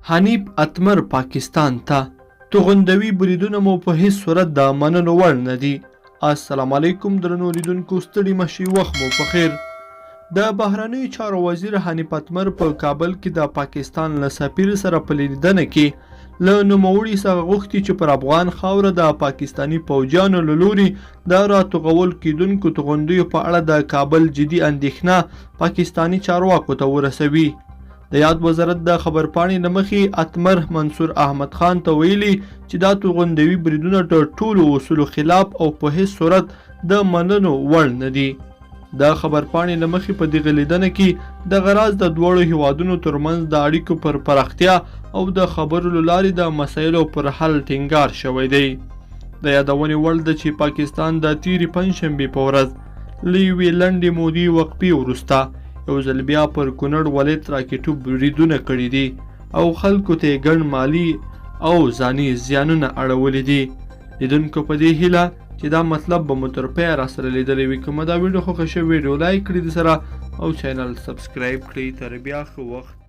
حنیف اتمر پاکستان ته توغندوي بریدونه مو په هیڅ صورت د منلو وړ نه دي. السلام علیکم درنو لیدونکو، ستړي مشي، وخت مو په خیر. د بهرنیو چارو وزیر حنیف اتمر په کابل کې د پاکستان له سفیر سره په لیدنه کې له نوموړي څخه غوښتي چې پر افغان خاوره د پاکستاني پوځیانو له لوري د راتوغول کیدونکو توغندیو په اړه د کابل جدي اندېښنه پاکستاني چارواکو ته ورسوي. د یاد وزارت د خبرپاڼې له مخې اتمر منصور احمد خان ته ویلي چې دا توغندوي بریدونه د ټولو اصولو خلاف او په هیڅ صورت د منلو وړ نه دي. د خبرپاڼې له مخې په دغه لیدنه کې دغه راز د دواړو هیوادونو ترمنځ د اړیکو پر پراختیا او د خبرو له لارې د مسایلو پر حل ټینګار شوی دی. د یادونې وړ ده چې پاکستان د تیرې پنجشنبې په ورځ له یوې لنډې مودې وقفې وروسته یو ځل بیا پر کونړ ولایت راکټو بریدونه کړي دي او خلکو ته یې ګڼ مالي او ځاني زیانونه اړولي دي. لیدونکو په دې هیله چې دا مطلب به مو تر پایه راسره لیدلی وي. که مو دا ویډیو خوښه شوې ویډیو لایک کړئ د سره او چینل سبسکرایب کړئ. تر بیا ښه وخت.